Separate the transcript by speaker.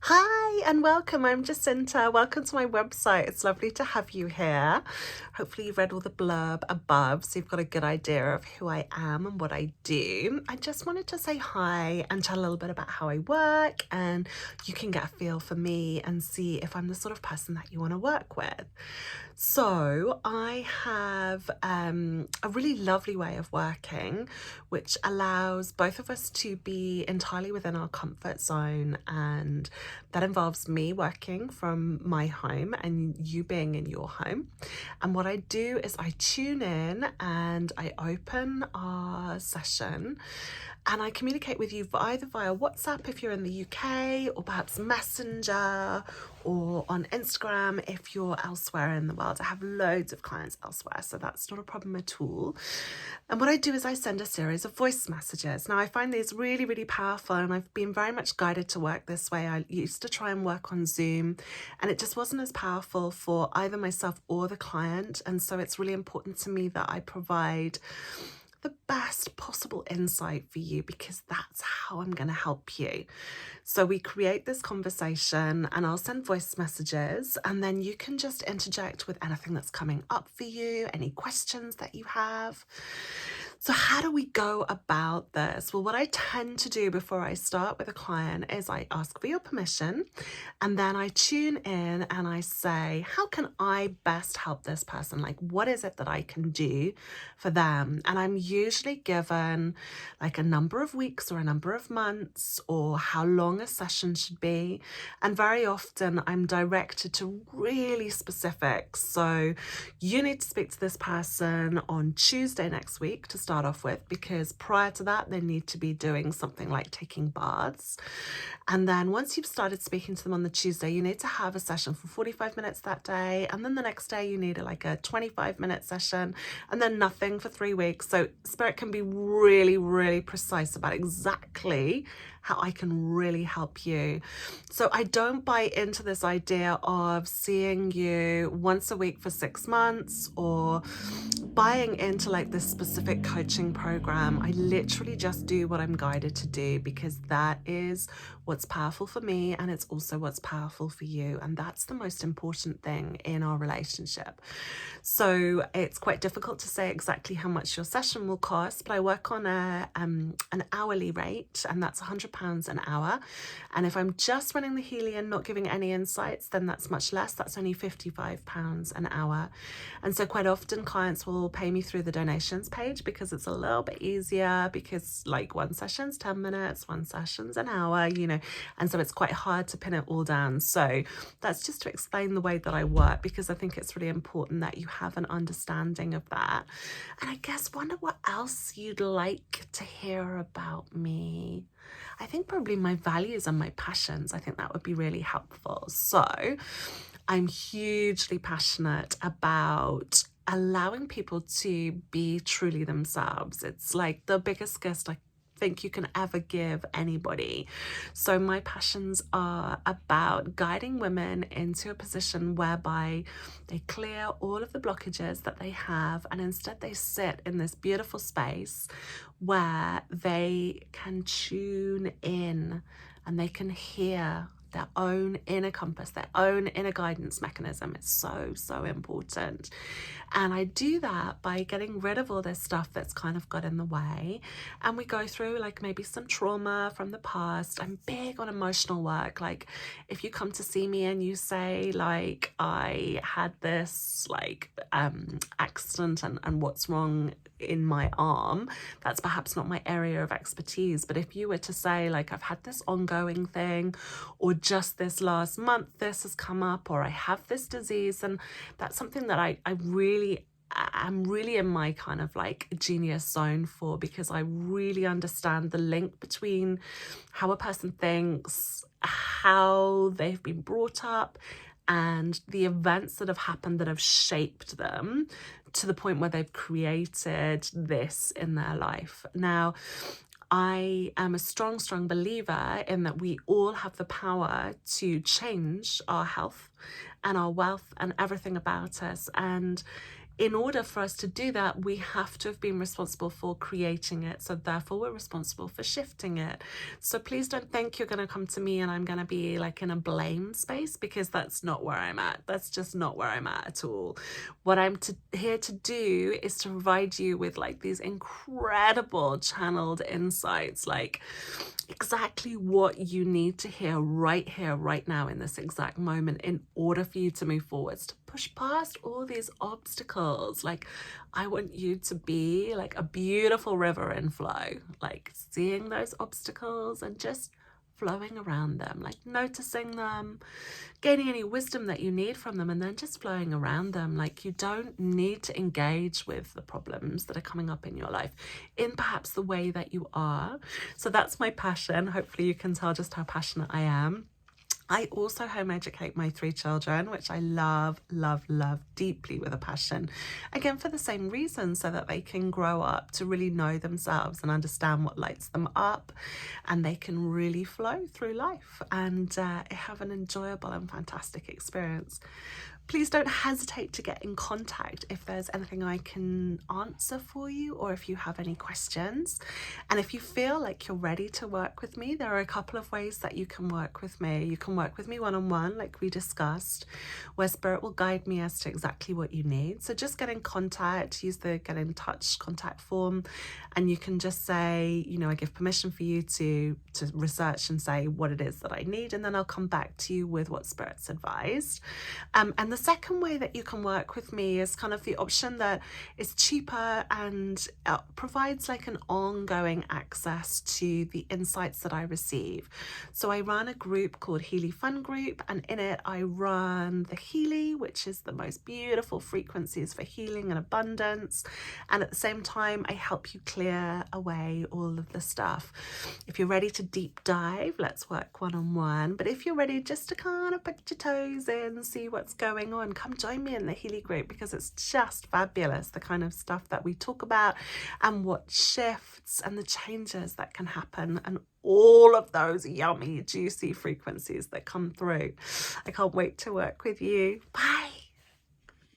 Speaker 1: Hi and welcome. I'm Jacintha. Welcome to my website. It's lovely to have you here. Hopefully you've read all the blurb above, so you've got a good idea of who I am and what I do. I just wanted to say hi and tell a little bit about how I work, and you can get a feel for me and see if I'm the sort of person that you want to work with. So I have a really lovely way of working, which allows both of us to be entirely within our comfort zone, and that involves me working from my home and you being in your home. And what I do is I tune in and I open our session and I communicate with you either via WhatsApp if you're in the UK, or perhaps Messenger, or on Instagram if you're elsewhere in the world. I have loads of clients elsewhere, so that's not a problem at all. And what I do is I send a series of voice messages. Now, I find these really, really powerful, and I've been very much guided to work this way. I used to try and work on Zoom, and it just wasn't as powerful for either myself or the client. And so it's really important to me that I provide the best possible insight for you, because that's how I'm going to help you. So we create this conversation and I'll send voice messages, and then you can just interject with anything that's coming up for you, any questions that you have. So how do we go about this? Well, what I tend to do before I start with a client is I ask for your permission, and then I tune in and I say, how can I best help this person? Like, what is it that I can do for them? And I'm usually given like a number of weeks or a number of months, or how long a session should be. And very often I'm directed to really specifics. So you need to speak to this person on Tuesday next week to start off with, because prior to that they need to be doing something like taking baths. And then once you've started speaking to them on the Tuesday, you need to have a session for 45 minutes that day, and then the next day you need like a 25-minute session, and then nothing for 3 weeks. So Spirit can be really, really precise about exactly how I can really help you. So I don't buy into this idea of seeing you once a week for 6 months, or buying into like this specific coaching program. I literally just do what I'm guided to do, because that is what's powerful for me, and it's also what's powerful for you. And that's the most important thing in our relationship. So it's quite difficult to say exactly how much your session will cost, but I work on an hourly rate, and that's £100 an hour. And if I'm just running the Helion, not giving any insights, then that's much less. That's only £55 an hour. And so quite often clients will pay me through the donations page, because it's a little bit easier, because like one session's 10 minutes, one session's an hour, and so it's quite hard to pin it all down. So that's just to explain the way that I work, because I think it's really important that you have an understanding of that. And I guess wonder what else you'd like to hear about me. I think probably my values and my passions. I think that would be really helpful. So I'm hugely passionate about allowing people to be truly themselves. It's like the biggest gift I think you can ever give anybody. So my passions are about guiding women into a position whereby they clear all of the blockages that they have, and instead they sit in this beautiful space where they can tune in and they can hear their own inner compass, their own inner guidance mechanism. It's so, so important. And I do that by getting rid of all this stuff that's kind of got in the way. And we go through like maybe some trauma from the past. I'm big on emotional work. Like if you come to see me and you say like, I had this like accident and what's wrong in my arm, that's perhaps not my area of expertise. But if you were to say like, I've had this ongoing thing, or just this last month this has come up, or I have this disease, and that's something that I'm really in my kind of like genius zone for, because I really understand the link between how a person thinks, how they've been brought up, and the events that have happened that have shaped them to the point where they've created this in their life. Now, I am a strong, strong believer in that we all have the power to change our health and our wealth and everything about us. And in order for us to do that, we have to have been responsible for creating it. So therefore, we're responsible for shifting it. So please don't think you're going to come to me and I'm going to be like in a blame space, because that's not where I'm at. That's just not where I'm at all. What I'm here to do is to provide you with like these incredible channeled insights, like exactly what you need to hear, right now, in this exact moment, in order for you to move forwards, to push past all these obstacles. Like, I want you to be like a beautiful river in flow, like seeing those obstacles and just flowing around them, like noticing them, gaining any wisdom that you need from them, and then just flowing around them. Like, you don't need to engage with the problems that are coming up in your life in perhaps the way that you are. So that's my passion. Hopefully you can tell just how passionate I am. I also home educate my 3 children, which I love, love, love deeply with a passion. Again, for the same reason, so that they can grow up to really know themselves and understand what lights them up, and they can really flow through life and have an enjoyable and fantastic experience. Please don't hesitate to get in contact if there's anything I can answer for you, or if you have any questions. And if you feel like you're ready to work with me, there are a couple of ways that you can work with me. You can work with me one-on-one, like we discussed, where Spirit will guide me as to exactly what you need. So just get in contact, use the get in touch contact form, and you can just say, you know, I give permission for you to research and say what it is that I need, and then I'll come back to you with what Spirit's advised. And the second way that you can work with me is kind of the option that is cheaper and provides like an ongoing access to the insights that I receive. So I run a group called Healy Fun Group, and in it I run the Healy, which is the most beautiful frequencies for healing and abundance. And at the same time, I help you clear away all of the stuff. If you're ready to deep dive, let's work one-on-one. But if you're ready just to kind of put your toes in, see what's going on, come join me in the Healy group, because it's just fabulous, the kind of stuff that we talk about and what shifts and the changes that can happen, and all of those yummy, juicy frequencies that come through. I can't wait to work with you. Bye.